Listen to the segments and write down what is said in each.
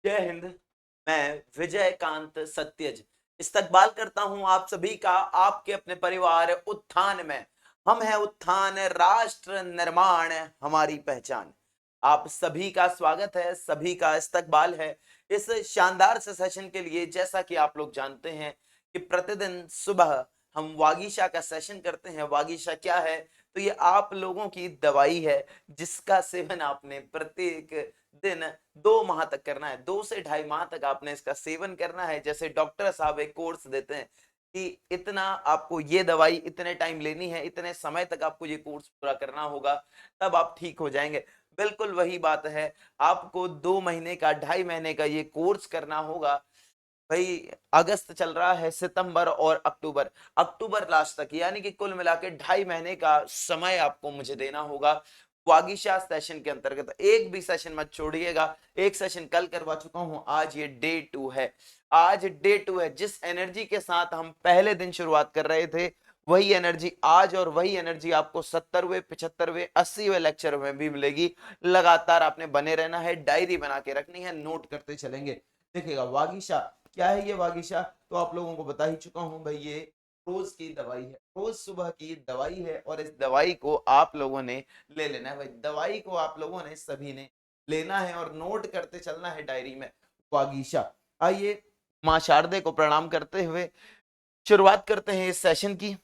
जय हिंद। मैं विजयकांत सत्यज इस्तकबाल करता हूं आप सभी का आपके अपने परिवार उत्थान में। हम है उत्थान, राष्ट्र निर्माण हमारी पहचान। आप सभी का स्वागत है, सभी का इस्तकबाल है इस शानदार से सेशन के लिए। जैसा कि आप लोग जानते हैं कि प्रतिदिन सुबह हम वागीशा का सेशन करते हैं। वागीशा क्या है? तो ये आप लोगों की दवाई है जिसका सेवन आपने प्रत्येक दिन 2 माह तक करना है। 2 से ढाई माह तक आपने इसका सेवन करना है। जैसे डॉक्टर साहब एक कोर्स देते हैं कि इतना आपको ये दवाई इतने टाइम लेनी है, इतने समय तक आपको ये कोर्स पूरा करना होगा, तब आप ठीक हो जाएंगे। बिल्कुल वही बात है। आपको 2 महीने का, 2.5 महीने का ये कोर्स करना होगा भाई। अगस्त चल रहा है, सितंबर और अक्टूबर, अक्टूबर लास्ट तक, यानी कि कुल मिला के 2.5 महीने का समय आपको मुझे देना होगा वागीशा सेशन के अंतर्गत। एक भी सेशन मत छोड़िएगा। एक सेशन कल करवा चुका हूं, आज ये डे 2 है। आज डे 2 है। जिस एनर्जी के साथ हम पहले दिन शुरुआत कर रहे थे वही एनर्जी आज, और वही एनर्जी आपको 70वें, 75वें, 80वें लेक्चर में भी मिलेगी। लगातार आपने बने रहना है, डायरी बना के रखनी है, नोट करते चलेंगे। देखिएगा वागीशा क्या है। ये वागीशा तो आप लोगों को बता ही चुका हूं भाई। ये रोज की दवाई है, रोज सुबह की दवाई है, और इस दवाई को आप लोगों ने ले लेना है भाई। दवाई को आप लोगों ने सभी ने लेना है और नोट करते चलना है डायरी में। वागीशा। आइए मां शारदे को प्रणाम करते हुए शुरुआत करते हैं इस सेशन की।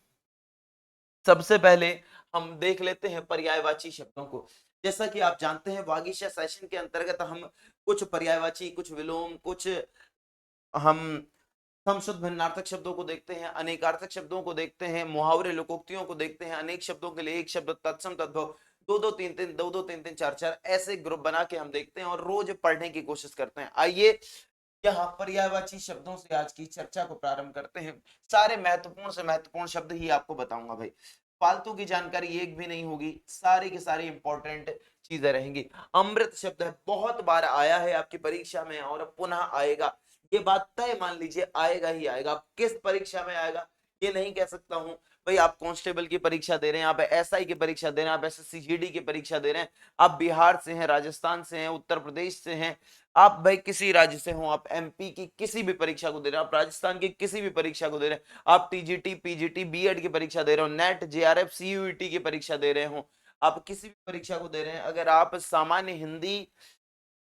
सबसे पहले हम देख लेते हैं पर्यायवाची शब्दों को। जैसा कि आप जानते हैं वागीशा सेशन के अंतर्गत हम कुछ पर्यायवाची, कुछ विलोम, कुछ हम शुद्ध भिन्नार्थक शब्दों को देखते हैं, अनेकार्थक शब्दों को देखते हैं, मुहावरे लोकोक्तियों को देखते हैं। अनेक शब्दों के लिए एक शब्द, तत्सम, तद्भव, दो दो तीन तीन, दो दो तीन तीन, चार चार, ऐसे ग्रुप बना के हम देखते हैं और रोज पढ़ने की कोशिश करते हैं। आइए यहाँ पर्यायवाची शब्दों से आज की चर्चा को प्रारंभ करते हैं। सारे महत्वपूर्ण से महत्वपूर्ण शब्द ही आपको बताऊंगा भाई। फालतू की जानकारी एक भी नहीं होगी, सारी की सारी इंपॉर्टेंट चीजें रहेंगी। अमृत शब्द है, बहुत बार आया है आपकी परीक्षा में और पुनः आएगा। ये बात तय मान लीजिए, आएगा ही आएगा। अब किस परीक्षा में आएगा ये नहीं कह सकता हूं भाई। आप कांस्टेबल की परीक्षा दे रहे हैं, आप एसआई की परीक्षा दे रहे हैं, आप एसएससी जीडी की परीक्षा दे रहे हैं, आप बिहार से हैं, राजस्थान से हैं, उत्तर प्रदेश से हैं, आप भाई किसी राज्य से हो, आप एमपी की किसी भी परीक्षा को दे रहे हैं, आप राजस्थान की किसी भी परीक्षा को दे रहे हैं, आप टीजीटी, पीजीटी, बीएड की परीक्षा दे रहे हो, नेट, जेआरएफ, सीयूईटी की परीक्षा दे रहे हो, आप किसी भी परीक्षा को दे रहे हैं, अगर आप सामान्य हिंदी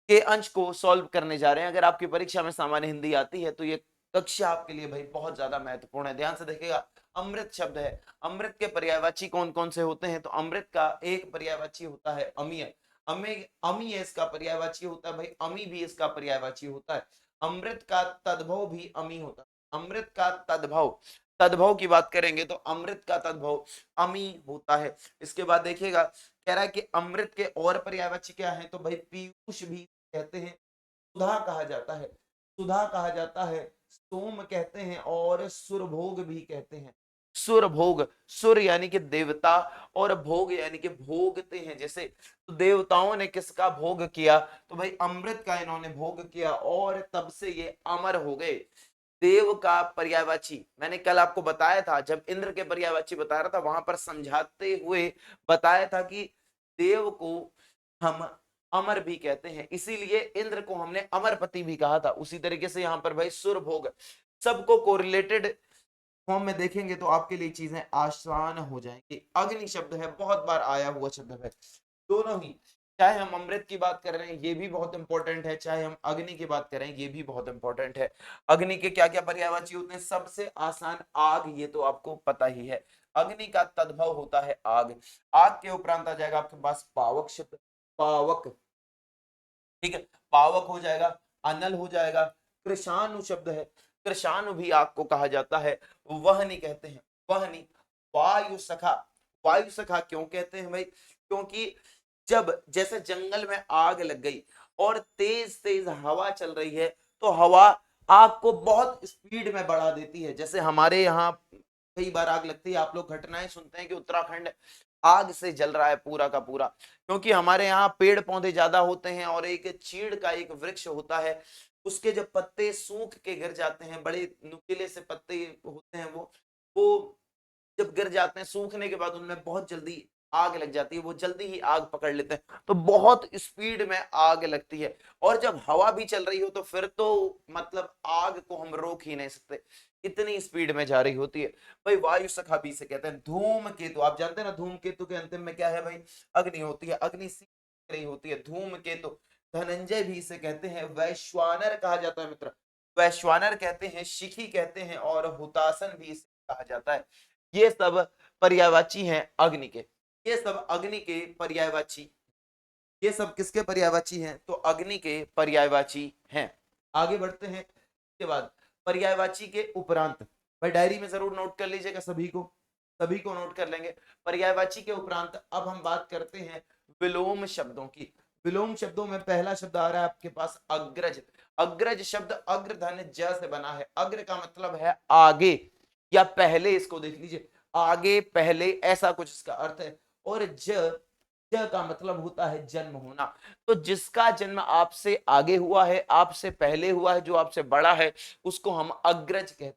के अंश को सॉल्व करने जा रहे हैं, अगर आपकी परीक्षा में सामान्य हिंदी आती है तो ये कक्षा आपके लिए भाई बहुत ज्यादा महत्वपूर्ण है। ध्यान से देखिएगा। अमृत शब्द है। अमृत के पर्यायवाची कौन कौन से होते हैं? तो अमृत का एक पर्यायवाची होता है अमीय। अमीय इसका पर्यायवाची होता है भाई। अमी भी इसका पर्यायवाची होता है। अमृत का तद्भव भी अमी होता है। अमृत का तद्भव, तद्भव की बात करेंगे तो अमृत का तद्भव अमी होता है। इसके बाद देखिएगा, कह रहा है कि अमृत के और पर्यायवाची क्या है? तो भाई पीयूष भी कहते हैं, सुधा कहा जाता है, सुधा कहा जाता है, सोम कहते हैं और सुरभोग भी कहते हैं। सुरभोग, सुर यानी कि देवता और भोग यानी कि भोगते हैं। जैसे तो देवताओं ने किसका भोग किया? तो भाई अमृत का इन्होंने भोग किया और तब से ये अमर हो गए। देव का पर्यायवाची मैंने कल आपको बताया था, जब इंद्र के पर्यायवाची बता रहा था वहां पर समझाते हुए बताया था कि देव को हम अमर भी कहते हैं, इसीलिए इंद्र को हमने अमरपति भी कहा था। उसी तरीके से यहाँ पर भाई सुरभोग, सबको कोरिलेटेड फॉर्म में देखेंगे तो आपके लिए चीजें आसान हो जाएंगी। अग्नि शब्द है, बहुत बार आया हुआ शब्द है। दोनों ही, चाहे हम अमृत की बात कर रहे हैं ये भी बहुत इंपॉर्टेंट है, चाहे हम अग्नि की बात करें ये भी बहुत इंपॉर्टेंट है। अग्नि के क्या क्या पर्यायवाची होते हैं? सबसे आसान आग, ये तो आपको पता ही है। अग्नि का तद्भव होता है आग। आग के उपरांत आ जाएगा आपके पास पावक शब्द। पावक, ठीक है, पावक हो जाएगा, अनल हो जाएगा। कृषाणु शब्द है, कृषाणु भी आग को कहा जाता है। वहनी कहते हैं, वहनी। वायु सखा, वायु सखा क्यों कहते हैं भाई? क्योंकि जब जैसे जंगल में आग लग गई और तेज तेज हवा चल रही है तो हवा आग को बहुत स्पीड में बढ़ा देती है। जैसे हमारे यहाँ कई बार आग लगती है, आप लोग घटनाएं सुनते हैं कि उत्तराखंड आग से जल रहा है पूरा का पूरा, क्योंकि हमारे यहाँ पेड़ पौधे ज्यादा होते हैं और एक चीड़ का एक वृक्ष होता है, उसके जब पत्ते सूख के गिर जाते हैं, बड़े नुकीले से पत्ते होते हैं वो जब गिर जाते हैं सूखने के बाद उनमें बहुत जल्दी आग लग जाती है, वो जल्दी ही आग पकड़ लेते हैं, तो बहुत स्पीड में आग लगती है। और जब हवा भी चल रही हो तो फिर तो मतलब आग को हम रोक ही नहीं सकते, इतनी स्पीड में जा रही होती है। भाई वायु सखा भी से कहते हैं। धूमकेतु, आप जानते हैं ना धूमकेतु के अंतिम में क्या है भाई, अग्नि होती है, अग्नि सी रही होती है धूमकेतु। धनंजय भी इसे कहते हैं। वैश्वानर कहा जाता है मित्र, वैश्वानर कहते हैं, शिखी कहते हैं, और हुतासन भी इसे कहा जाता है। ये सब पर्यायवाची हैं अग्नि के, ये सब अग्नि के पर्यायवाची, ये सब किसके पर्यायवाची हैं, तो अग्नि के पर्यायवाची हैं। आगे बढ़ते हैं, इसके बाद पर्यायवाची के उपरांत, भाई डायरी में जरूर नोट कर लीजिएगा, सभी को नोट कर लेंगे। पर्यायवाची के उपरांत अब हम बात करते हैं विलोम शब्दों की। विलोम शब्दों में पहला शब्द आ रहा है आपके पास अग्रज। अग्रज शब्द अग्रधन ज से बना है। अग्र का मतलब है आगे या पहले, इसको देख लीजिए, आगे पहले ऐसा कुछ इसका अर्थ है। और ज का मतलब होता है जन्म होना। तो जिसका जन्म आपसे आगे हुआ है, आपसे पहले हुआ है, जो आपसे बड़ा है, उसको हम अग्रज कहते हैं,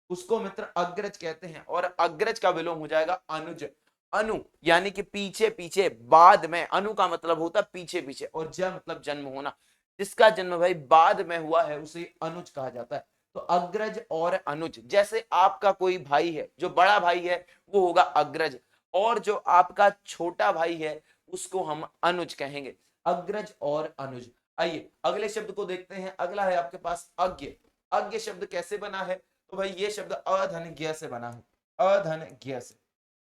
उसको मित्र अग्रज कहते हैं। और अग्रज का विलोम हो जाएगा अनुज। अनु यानी कि पीछे पीछे, बाद में। अनु का मतलब होता है पीछे पीछे, और ज मतलब जन्म होना। जिसका जन्म भाई बाद में हुआ है उसे अनुज कहा जाता है। तो अग्रज और अनुज, जैसे आपका कोई भाई है, जो बड़ा भाई है वो होगा अग्रज, और जो आपका छोटा भाई है उसको हम अनुज कहेंगे। अग्रज और अनुज। आइए अगले शब्द को देखते हैं। अगला है आपके पास अज्ञ। अज्ञ शब्द कैसे बना है, तो भाई ये शब्द अधन से बना है, अधन से।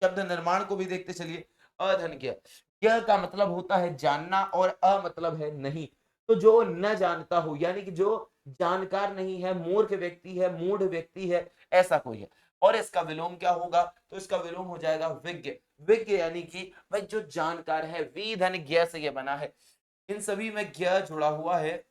शब्द निर्माण को भी देखते चलिए। अधन ज्ञ का मतलब होता है जानना, और अ मतलब है नहीं। तो जो न जानता हो, यानी कि जो जानकार नहीं है, मूर्ख व्यक्ति है, मूढ़ व्यक्ति है, ऐसा कोई है। और इसका विलोम क्या होगा, तो इसका विलोम हो जाएगा विज्ञ। विज्ञ यानी कि भाई जो जानकार है, वी धन ज्ञ से ये बना है। इन सभी में ज्ञ जुड़ा हुआ है,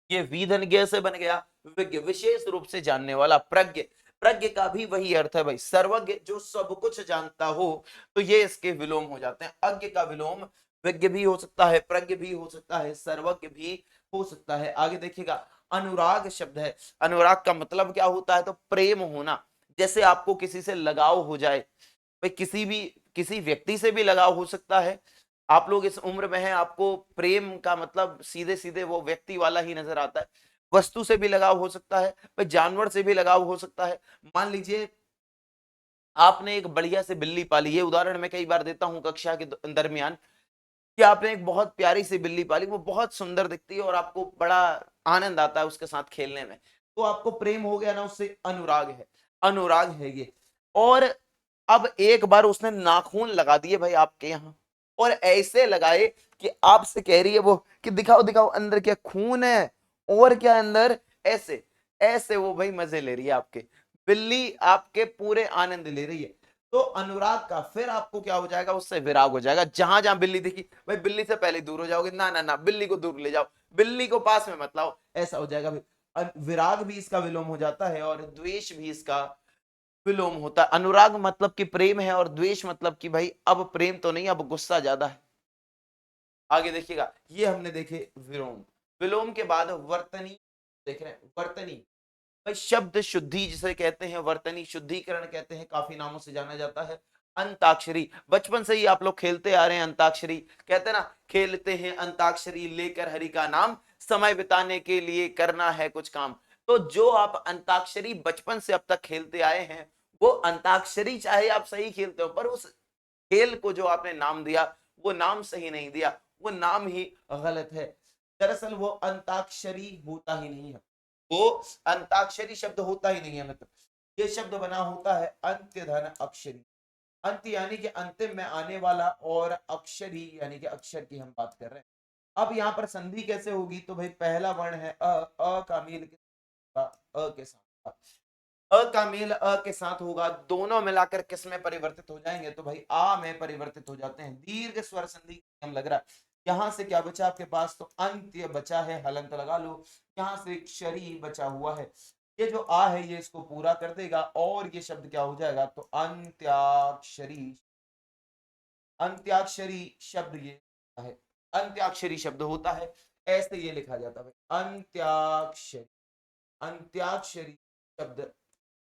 ये वीधन ज्ञ से बन गया विज्ञ, विशेष रूप से जानने वाला। प्रज्ञ, प्रज्ञ का भी वही अर्थ है भाई, सर्वज्ञ, जो सब कुछ जानता हो। तो ये इसके विलोम हो जाते हैं। अज्ञ का विलोम विज्ञ भी हो सकता है, प्रज्ञ भी हो सकता है, सर्वज्ञ भी हो सकता है। आगे देखिएगा, अनुराग शब्द है। अनुराग का मतलब क्या होता है, तो प्रेम होना। जैसे आपको किसी से लगाव हो जाए, भाई किसी व्यक्ति से भी लगाव हो सकता है। आप लोग इस उम्र में हैं, आपको प्रेम का मतलब सीधे सीधे वो व्यक्ति वाला ही नजर आता है। वस्तु से भी लगाव हो सकता है, भाई जानवर से भी लगाव हो सकता है। मान लीजिए आपने एक बढ़िया से बिल्ली पाली, ये उदाहरण मैं कई बार देता हूं कक्षा के दरमियान, कि आपने एक बहुत प्यारी सी बिल्ली पाली, वो बहुत सुंदर दिखती है और आपको बड़ा आनंद आता है उसके साथ खेलने में, तो आपको प्रेम हो गया ना उससे, अनुराग है, अनुराग है ये। और अब एक बार उसने नाखून लगा दिए भाई आपके यहाँ, और ऐसे लगाए कि आपसे कह रही है वो कि दिखाओ दिखाओ अंदर क्या खून है, और क्या अंदर, ऐसे ऐसे वो भाई मजे ले रही है आपके, बिल्ली आपके पूरे आनंद ले रही है। तो अनुराग का फिर आपको क्या हो जाएगा, उससे विराग हो जाएगा। जहां जहां बिल्ली दिखी भाई, बिल्ली से पहले दूर हो जाओगे, ना ना ना, बिल्ली को दूर ले जाओ, बिल्ली को पास में मत लाओ, ऐसा हो जाएगा भाई। विराग भी इसका विलोम हो जाता है, और द्वेष भी इसका विलोम होता है। अनुराग मतलब कि प्रेम है, और द्वेष मतलब कि भाई अब प्रेम तो नहीं, अब गुस्सा ज्यादा है। आगे देखिएगा, ये हमने देखे विलोम। विलोम के बाद वर्तनी देख रहे हैं, वर्तनी भाई शब्द शुद्धि जिसे कहते हैं, वर्तनी शुद्धिकरण कहते हैं, काफी नामों से जाना जाता है। अंताक्षरी, बचपन से ही आप लोग खेलते आ रहे हैं अंताक्षरी, कहते हैं ना, खेलते हैं अंताक्षरी लेकर हरि का नाम, समय बिताने के लिए करना है कुछ काम। तो जो आप अंताक्षरी बचपन से अब तक खेलते आए हैं, वो अंताक्षरी चाहे आप सही खेलते हो, पर उस खेल को जो आपने नाम दिया, वो नाम सही नहीं दिया, वो नाम ही गलत है। दरअसल वो अंताक्षरी होता ही नहीं है, वो अंताक्षरी शब्द होता ही नहीं है मतलब। ये शब्द बना होता है अंत्य धन अक्षरी। अंत यानी कि अंतिम में आने वाला, और अक्षरी यानी कि अक्षर की हम बात कर रहे हैं। अब यहाँ पर संधि कैसे होगी, तो भाई पहला वर्ण है अ का मेल अ के साथ, अ का मेल अ के साथ होगा, दोनों मिलाकर किस में परिवर्तित हो जाएंगे, तो भाई आ में परिवर्तित हो जाते हैं। दीर्घ स्वर संधि हम लग रहा है। यहां से क्या बचा आपके पास, तो अंत्य बचा है, हलंत लगा लो। यहाँ से शरी बचा हुआ है, ये जो आ है ये इसको पूरा कर देगा, और ये शब्द क्या हो जाएगा, तो अंत्याक्षरी। अंत्याक्षरी शब्द ये है, अंत्याक्षरी शब्द होता है, ऐसे ये लिखा जाता है अंत्याक्षरी। अंत्याक्षरी शब्द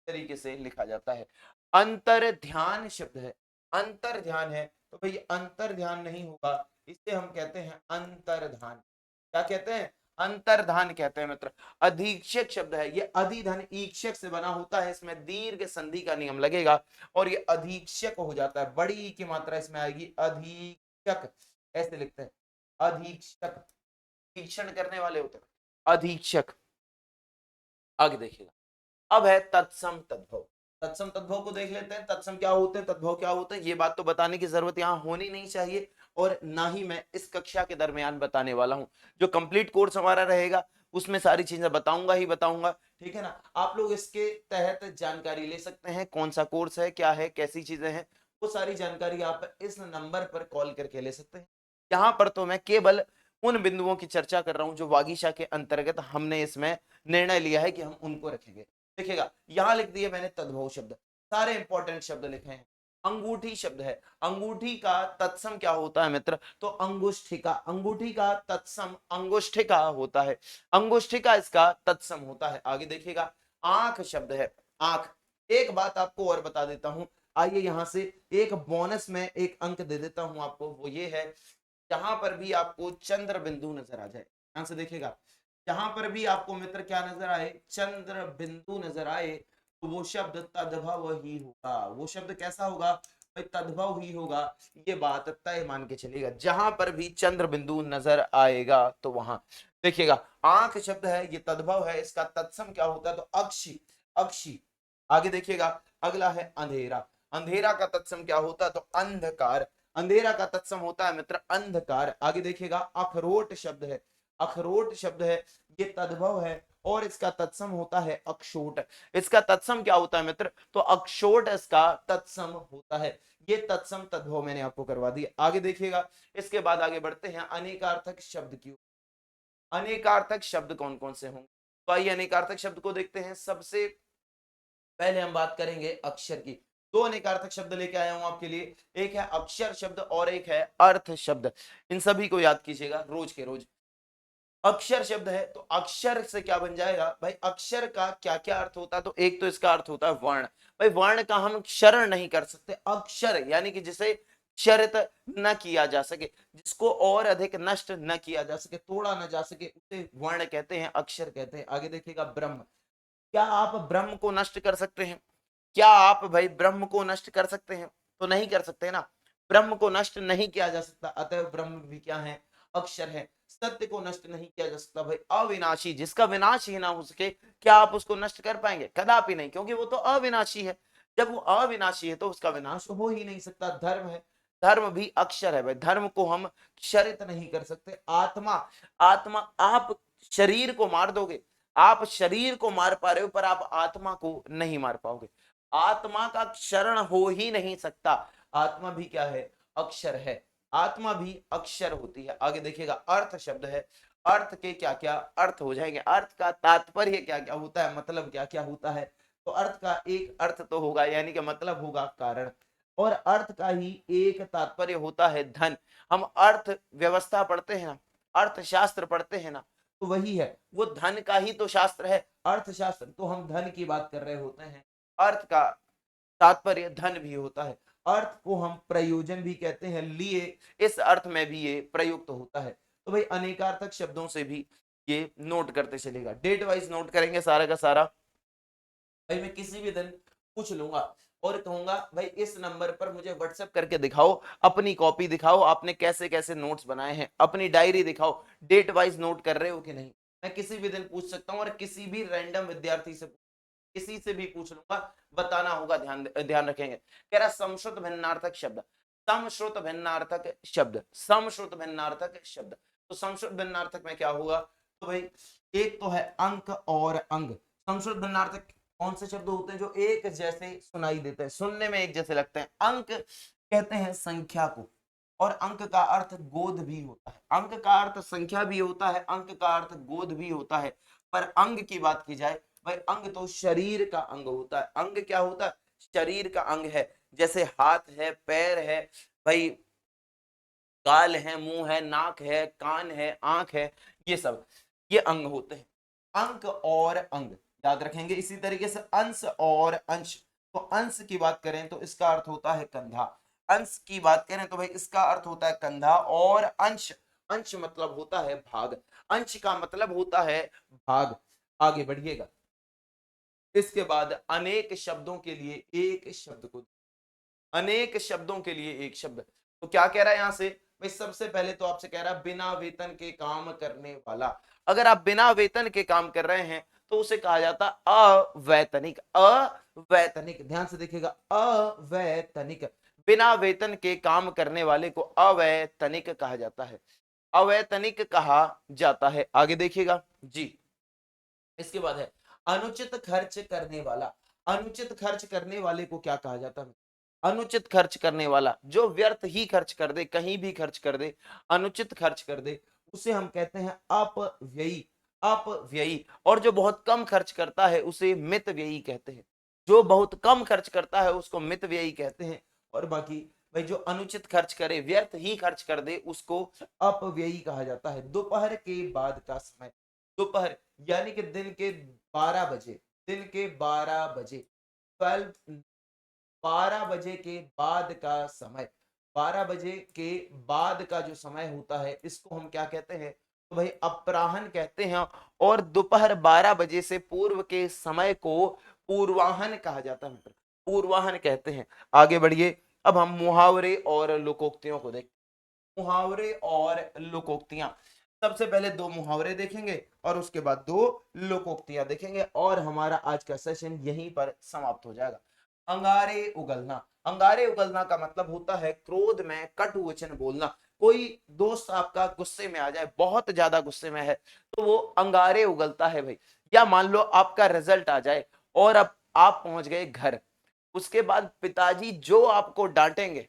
तरीके से लिखा जाता है। अंतर ध्यान शब्द है, अंतर ध्यान है, तो भाई अंतर ध्यान नहीं होगा, इसे हम कहते हैं अंतर्धान। क्या कहते हैं? अंतर्धान कहते हैं मित्र। अधीक्षक शब्द है, ये अधिधन ईक्षक से बना होता है, इसमें दीर्घ संधि का नियम लगेगा और ये अधीक्षक हो जाता है, बड़ी ई की मात्रा इसमें आएगी, अधीक्षक ऐसे लिखते हैं, अधीक्षक, तीक्षण करने वाले होते हैं अधीक्षक। आगे देखिएगा, अब है तत्सम तद्भव। तत्सम तद्भव को देख लेते हैं, तत्सम क्या होते हैं, तद्भव क्या होते हैं, ये बात तो बताने की जरूरत यहां होनी नहीं चाहिए और ना ही मैं इस कक्षा के दरमियान बताने वाला हूं। जो कंप्लीट कोर्स हमारा रहेगा उसमें सारी चीजें बताऊंगा ही बताऊंगा, ठीक है ना। आप लोग इसके तहत जानकारी ले सकते हैं, कौन सा कोर्स है, क्या है, कैसी चीजें हैं, वो सारी जानकारी आप इस नंबर पर कॉल करके ले सकते हैं। यहाँ पर तो मैं केवल उन बिंदुओं की चर्चा कर रहा हूं जो वागीशा के अंतर्गत हमने इसमें निर्णय लिया है कि हम उनको रखेंगे। देखिएगा, यहां लिख दिए मैंने तद्भव शब्द, सारे इंपॉर्टेंट शब्द लिखे हैं। अंगूठी शब्द है, अंगूठी का तत्सम क्या होता है मित्र, तो अंगुष्ठिका। अंगूठी का तत्सम अंगुष्ठिका होता है, अंगुष्ठिका इसका तत्सम होता है। आगे देखिएगा, आंख शब्द है, आंख। एक बात आपको और बता देता हूं, आइए यहां से एक बोनस में एक अंक दे देता हूं आपको, वो ये है, जहां पर भी आपको चंद्र बिंदु नजर आ जाए, ध्यान से देखिएगा, जहां पर भी आपको मित्र क्या नजर आए, चंद्र बिंदु नजर आए, तो वो शब्द तद्भव ही होगा। वो शब्द कैसा होगा भाई, तद्भव ही होगा। ये बात तय मान के चलेगा, जहां पर भी चंद्र बिंदु नजर आएगा तो वहां देखिएगा। आंख शब्द है, ये तद्भव है, इसका तत्सम क्या होता है, तो अक्षी, अक्षी। आगे देखिएगा, अगला है अंधेरा। अंधेरा का तत्सम क्या होता है, तो अंधकार। अंधेरा का तत्सम होता है मित्र अंधकार। आगे देखिएगा, अखरोट शब्द है, अखरोट शब्द है, ये तद्भव है और इसका तत्सम होता है अक्षोट। इसका तत्सम क्या होता है मित्र, तो अक्षोट इसका तत्सम होता है। ये तत्सम तद्भव मैंने आपको करवा दिया। आगे देखिएगा, इसके बाद आगे बढ़ते हैं, अनेकार्थक शब्द की। अनेकार्थक शब्द कौन कौन से होंगे, तो आइए अनेकार्थक शब्द को देखते हैं। सबसे पहले हम बात करेंगे अक्षर की। दो अनेकार्थक शब्द लेके आया हूं आपके लिए, एक है अक्षर शब्द और एक है अर्थ शब्द। इन सभी को याद कीजिएगा रोज के रोज। अक्षर शब्द है, तो अक्षर से क्या बन जाएगा भाई, अक्षर का क्या क्या अर्थ होता है, तो एक तो इसका अर्थ होता है वर्ण। भाई वर्ण का हम क्षरण नहीं कर सकते, अक्षर यानी कि जिसे क्षरित न किया जा सके, जिसको और अधिक नष्ट न किया जा सके, तोड़ा न जा सके, उसे वर्ण कहते हैं, अक्षर कहते हैं। आगे देखिएगा, ब्रह्म। क्या आप ब्रह्म को नष्ट कर सकते हैं, क्या आप भाई ब्रह्म को नष्ट कर सकते हैं, तो नहीं कर सकते ना, ब्रह्म को नष्ट नहीं किया जा सकता, अतः ब्रह्म भी क्या है, अक्षर है। सत्य को नष्ट नहीं किया जा सकता भाई, अविनाशी, जिसका विनाश ही ना हो सके, क्या आप उसको नष्ट कर पाएंगे, कदापि नहीं, क्योंकि वो तो अविनाशी है। जब वो अविनाशी है तो उसका विनाश हो ही नहीं सकता। धर्म है, धर्म भी अक्षर है भाई, धर्म को हम क्षरित नहीं कर सकते। आत्मा, आत्मा, आप शरीर को मार दोगे, आप शरीर को मार पा रहे हो पर आप आत्मा को नहीं मार पाओगे, आत्मा का क्षरण हो ही नहीं सकता। आत्मा भी क्या है, अक्षर है, आत्मा भी अक्षर होती है। आगे देखिएगा, अर्थ शब्द है, अर्थ के क्या क्या अर्थ हो जाएंगे, अर्थ का तात्पर्य क्या क्या होता है, मतलब क्या क्या होता है, तो अर्थ का एक अर्थ तो होगा, यानी कि मतलब होगा कारण, और अर्थ का ही एक तात्पर्य होता है धन। हम अर्थ व्यवस्था पढ़ते हैं ना, अर्थशास्त्र पढ़ते हैं ना, तो वही है, वो धन का ही तो शास्त्र है, अर्थशास्त्र। तो हम धन की बात कर रहे होते हैं, अर्थ का तात्पर्य धन भी होता है। अर्थ को हम प्रयोजन भी कहते हैं, लिए इस अर्थ में भी ये प्रयुक्त होता है। तो भाई अनेकार्थक शब्दों से भी ये नोट करते चलेगा, डेट वाइज नोट करेंगे सारा का सारा। भाई मैं किसी भी दिन पूछ लूंगा और कहूंगा भाई इस नंबर पर मुझे व्हाट्सएप करके दिखाओ, अपनी कॉपी दिखाओ, आपने कैसे कैसे नोट्स बनाए हैं, अपनी डायरी दिखाओ, डेट वाइज नोट कर रहे हो कि नहीं। मैं किसी भी दिन पूछ सकता हूं और किसी भी रैंडम विद्यार्थी से, किसी से भी पूछ लूंगा, बताना होगा, ध्यान ध्यान रखेंगे। कह रहा समश्रुत भिन्नार्थक शब्द, समश्रुत भिन्नार्थक शब्द, समश्रुत भिन्नार्थक शब्द। तो समश्रुत भिन्नार्थक में क्या होगा, तो भाई एक तो है अंक और अंग। समश्रुत भिन्नार्थक कौन से शब्द होते हैं जो एक जैसे सुनाई देते हैं, सुनने में एक जैसे लगते हैं। अंक कहते हैं संख्या को, और अंक का अर्थ गोद भी होता है, अंक का अर्थ संख्या भी होता है, अंक का अर्थ गोद भी होता है। पर अंग की बात की जाए भाई, अंग तो शरीर का अंग होता है। अंग क्या होता है, शरीर का अंग है, जैसे हाथ है, पैर है भाई, गाल है, मुंह है, नाक है, कान है, आंख है, ये सब ये अंग होते हैं। अंक और अंग याद रखेंगे। इसी तरीके से अंश और अंश, तो अंश की बात करें तो इसका अर्थ होता है कंधा, अंश की बात करें तो भाई इसका अर्थ होता है कंधा, और अंश, अंश मतलब होता है भाग, अंश का मतलब होता है भाग। आगे बढ़िएगा। इसके बाद अनेक शब्दों के लिए एक शब्द को, अनेक शब्दों के लिए एक शब्द, तो क्या कह रहा है यहां से भाई? सबसे पहले तो आपसे कह रहा है बिना वेतन के काम करने वाला। अगर आप बिना वेतन के काम कर रहे हैं तो उसे कहा जाता अवैतनिक। अवैतनिक, ध्यान से देखिएगा, अवैतनिक, बिना वेतन के काम करने वाले को अवैतनिक कहा जाता है, अवैतनिक कहा जाता है। आगे देखिएगा जी। इसके बाद है अनुचित खर्च करने वाला। अनुचित खर्च करने वाले को क्या कहा जाता है? अनुचित खर्च करने वाला, जो व्यर्थ ही खर्च कर दे, कहीं भी खर्च कर दे, अनुचित खर्च कर दे, उसे हम कहते हैं अपव्ययी। अपव्ययी। और जो बहुत कम खर्च करता है उसे मितव्ययी कहते हैं। जो बहुत कम खर्च करता है उसको मितव्ययी कहते हैं। और बाकी भाई जो अनुचित खर्च करे, व्यर्थ ही खर्च कर दे, उसको अपव्ययी कहा जाता है। दोपहर के बाद का समय, दोपहर यानी कि दिन के 12 बजे, दिन के 12 बजे, 12, 12 बजे के बाद का समय, 12 बजे के बाद का जो समय होता है इसको हम क्या कहते हैं? तो भाई अपराह्न कहते हैं। और दोपहर 12 बजे से पूर्व के समय को पूर्वाह्न कहा जाता है मित्र, पूर्वाह्न कहते हैं। आगे बढ़िए। अब हम मुहावरे और लोकोक्तियों को देखते हैं। मुहावरे और लोकोक्तियां, सबसे पहले दो मुहावरे देखेंगे और उसके बाद दो लोकोक्तियां देखेंगे और हमारा आज का सेशन यहीं पर समाप्त हो जाएगा। अंगारे उगलना। अंगारे उगलना का मतलब होता है क्रोध में कटु वचन बोलना। कोई दोस्त आपका गुस्से में आ जाए, बहुत ज्यादा गुस्से में है, तो वो अंगारे उगलता है भाई। या मान लो आपका रिजल्ट आ जाए और अब आप पहुंच गए घर, उसके बाद पिताजी जो आपको डांटेंगे,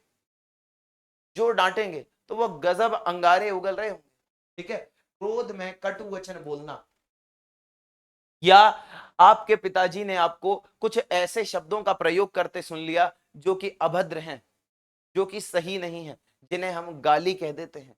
जो डांटेंगे, तो वो गजब अंगारे उगल रहे होंगे। ठीक है, क्रोध में कटु वचन बोलना, या आपके पिताजी ने आपको कुछ ऐसे शब्दों का प्रयोग करते सुन लिया जो कि अभद्र हैं, जो कि सही नहीं है, जिन्हें हम गाली कह देते हैं,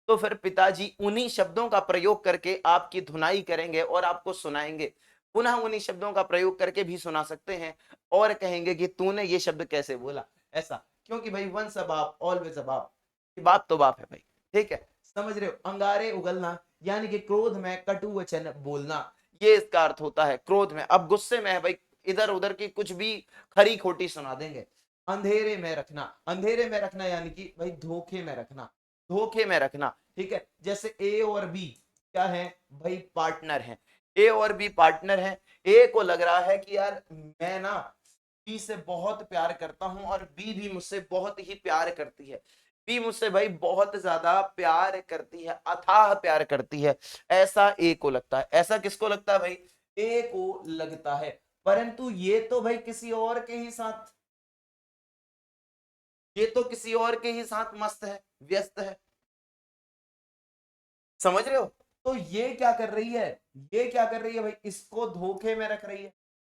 तो फिर पिताजी उन्हीं शब्दों का प्रयोग करके आपकी धुनाई करेंगे और आपको सुनाएंगे। पुनः उन्हीं शब्दों का प्रयोग करके भी सुना सकते हैं और कहेंगे कि तूने ये शब्द कैसे बोला ऐसा, क्योंकि भाई वंस अ बाप ऑलवेज अ बाप, बाप तो बाप है भाई। ठीक है, समझ रहे हो? अंगारे उगलना यानी कि क्रोध में कटु वचन बोलना, ये इसका अर्थ होता है। क्रोध में, अब गुस्से में है भाई, इधर उधर की कुछ भी खरी खोटी सुना देंगे। अंधेरे में रखना, अंधेरे में रखना यानी कि भाई धोखे में रखना, धोखे में रखना। ठीक है, जैसे ए और बी क्या है भाई? पार्टनर हैं। ए और बी पार्टनर हैं। ए को लग रहा है कि यार मैं ना बी से बहुत प्यार करता हूं और बी भी मुझसे बहुत ही प्यार करती है। बी मुझसे भाई बहुत ज्यादा प्यार करती है, अथाह प्यार करती है, ऐसा ए को लगता है। ऐसा किसको लगता है भाई? ए को लगता है। परंतु ये तो भाई किसी और के ही साथ, ये तो किसी और के ही साथ मस्त है, व्यस्त है। समझ रहे हो? तो ये क्या कर रही है? ये क्या कर रही है भाई? इसको धोखे में रख रही है,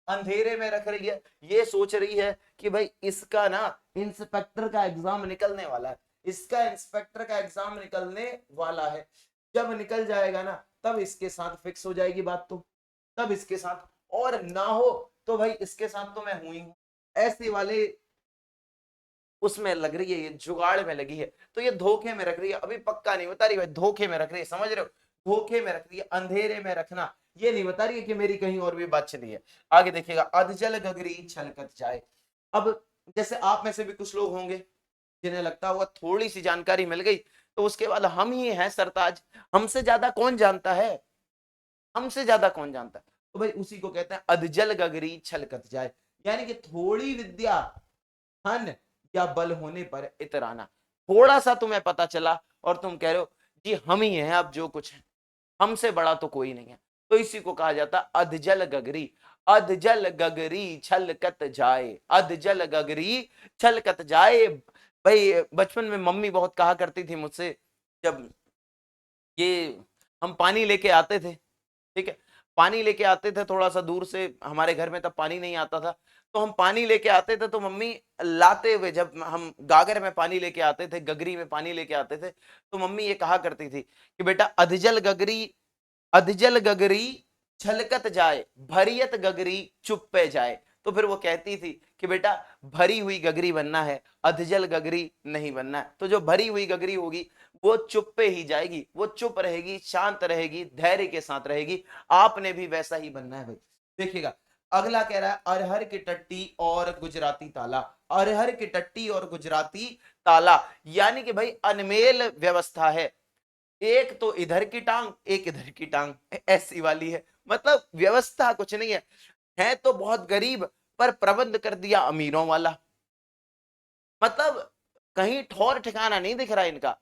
अंधेरे में रख रही है। ये सोच रही है कि भाई इसका ना इंस्पेक्टर का एग्जाम निकलने वाला है, इसका इंस्पेक्टर का एग्जाम निकलने वाला है। जब निकल जाएगा ना तब इसके साथ फिक्स हो जाएगी बात, तो तब इसके साथ, और ना हो तो भाई इसके साथ तो मैं हूं ही हूं, ऐसे वाले उसमें लग रही है, ये जुगाड़ में लगी है। तो ये धोखे में रख रही है, अभी पक्का नहीं बता रही भाई, धोखे में रख रही है। समझ रहे हो? धोखे में रख रही है, अंधेरे में रखना, ये नहीं बता रही है कि मेरी कहीं और भी बात चली है। आगे देखिएगा, अधजल गगरी छलकत जाए। अब जैसे आप में से भी कुछ लोग होंगे जिन्हें लगता होगा थोड़ी सी जानकारी मिल गई तो उसके बाद हम ही हैं सरताज, हमसे ज्यादा कौन जानता है, हमसे ज्यादा कौन जानता है। तो भाई उसी को कहते हैं अधजल गगरी छलकत जाए, यानी कि थोड़ी विद्या, धन या बल होने पर इतराना। थोड़ा सा तुम्हें पता चला और तुम कह रहे हो जी हम ही हैं अब जो कुछ है, हमसे बड़ा तो कोई नहीं है, तो इसी को कहा जाता अधजल गगरी। अधजल गगरी छलकत जाए, अधजल गगरी छलकत जाए। भाई बचपन में मम्मी बहुत कहा करती थी मुझसे, जब ये हम पानी लेके आते थे, ठीक है, पानी लेके आते थे थोड़ा सा दूर से, हमारे घर में तब पानी नहीं आता था, तो हम पानी लेके आते थे तो मम्मी लाते हुए, जब हम गागर में पानी लेके आते थे, गगरी में पानी लेके आते थे, तो मम्मी ये कहा करती थी कि बेटा अधजल गगरी, अधजल गगरी छलकत जाए, भरियत गगरी चुप पे जाए। तो फिर वो कहती थी कि बेटा भरी हुई गगरी बनना है, अधजल गगरी नहीं बनना है। तो जो भरी हुई गगरी होगी वो चुप पे ही जाएगी, वो चुप रहेगी, शांत रहेगी, धैर्य के साथ रहेगी। आपने भी वैसा ही बनना है भाई। देखिएगा अगला कह रहा है अरहर की टट्टी और गुजराती ताला। अरहर की टट्टी और गुजराती ताला यानी कि भाई अनमेल व्यवस्था है, एक तो इधर की टांग एक इधर की टांग ऐसी वाली है। मतलब व्यवस्था कुछ नहीं है तो बहुत गरीब, पर प्रबंध कर दिया अमीरों वाला। मतलब कहीं ठौर ठिकाना नहीं दिख रहा इनका।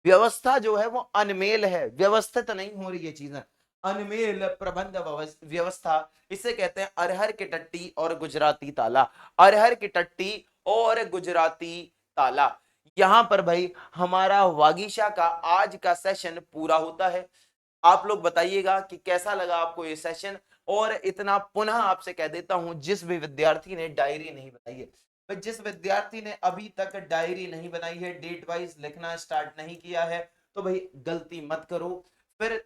व्यवस्था जो है वो अनमेल है, व्यवस्थित नहीं हो रही है चीजें, अनमेल प्रबंध व्यवस्था। इसे कहते हैं अरहर की टट्टी और गुजराती ताला। अरहर की टट्टी और गुजराती ताला। यहां पर भाई हमारा वागीशा का आज का सेशन पूरा होता है। आप लोग बताइएगा कि कैसा लगा आपको ये सेशन। और इतना पुनः आपसे कह देता हूं, जिस भी विद्यार्थी ने डायरी नहीं बनाई है, तो जिस विद्यार्थी ने अभी तक डायरी नहीं बनाई है, डेट वाइज लिखना स्टार्ट नहीं किया है, तो भाई गलती मत करो। फिर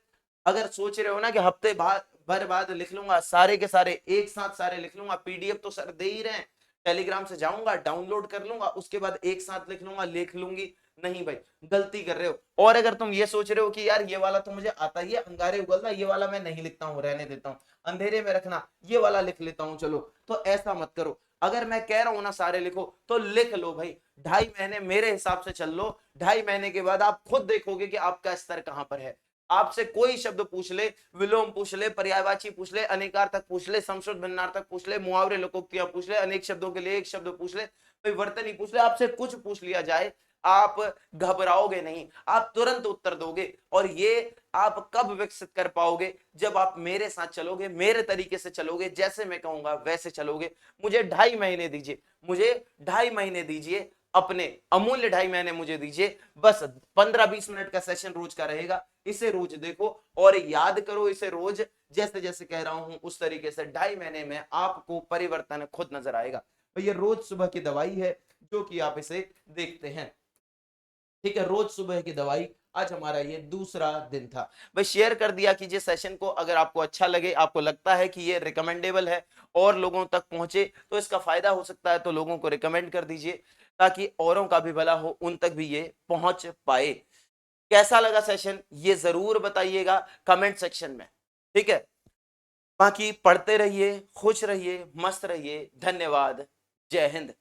अगर सोच रहे हो ना कि हफ्ते भर बाद लिख लूंगा, सारे के सारे एक साथ सारे लिख लूंगा, पीडीएफ तो सर दे ही रहे हैं, टेलीग्राम से जाऊंगा डाउनलोड कर लूंगा, उसके बाद एक साथ लिख लूंगा, लिख लूंगी, नहीं भाई गलती कर रहे हो। और अगर तुम ये सोच रहे हो कि यार ये वाला तो मुझे आता ही है, अंगारे उगलना, ये वाला मैं नहीं लिखता हूँ, रहने देता हूँ, अंधेरे में रखना, ये वाला लिख लेता हूँ, चलो, तो ऐसा मत करो। अगर मैं कह रहा हूं ना सारे लिखो, तो लिख लो भाई। 2.5 महीने मेरे हिसाब से चल लो, 2.5 महीने के बाद आप खुद देखोगे कि आपका स्तर कहां पर है। आपसे कोई शब्द पूछ ले, विलोम पूछ ले, पर्यायवाची पूछ ले, अनेकार्थक पूछ ले, संस्कृत भिन्नार्थक पूछ ले, मुहावरे लोकोक्तियां पूछ ले, अनेक शब्दों के लिए एक शब्द पूछ ले, वर्तनी पूछ ले, आपसे कुछ पूछ लिया जाए, आप घबराओगे नहीं, आप तुरंत उत्तर दोगे। और ये आप कब विकसित कर पाओगे? जब आप मेरे साथ चलोगे, मेरे तरीके से चलोगे, जैसे मैं कहूंगा वैसे चलोगे। मुझे 2.5 महीने दीजिए, मुझे 2.5 महीने दीजिए, अपने अमूल्य 2.5 महीने मुझे दीजिए। बस 15-20 मिनट का सेशन रोज का रहेगा, इसे रोज देखो और याद करो इसे रोज, जैसे जैसे कह रहा हूं उस तरीके से 2.5 महीने में आपको परिवर्तन खुद नजर आएगा। तो ये रोज सुबह की दवाई है जो कि आप इसे देखते हैं, ठीक है, रोज सुबह की दवाई। आज हमारा ये दूसरा दिन था। भाई शेयर कर दिया कीजिए सेशन को, अगर आपको अच्छा लगे, आपको लगता है कि ये रिकमेंडेबल है और लोगों तक पहुंचे तो इसका फायदा हो सकता है, तो लोगों को रिकमेंड कर दीजिए ताकि औरों का भी भला हो, उन तक भी ये पहुंच पाए। कैसा लगा सेशन ये जरूर बताइएगा कमेंट सेक्शन में, ठीक है। बाकी पढ़ते रहिए, खुश रहिए, मस्त रहिए। धन्यवाद। जय हिंद।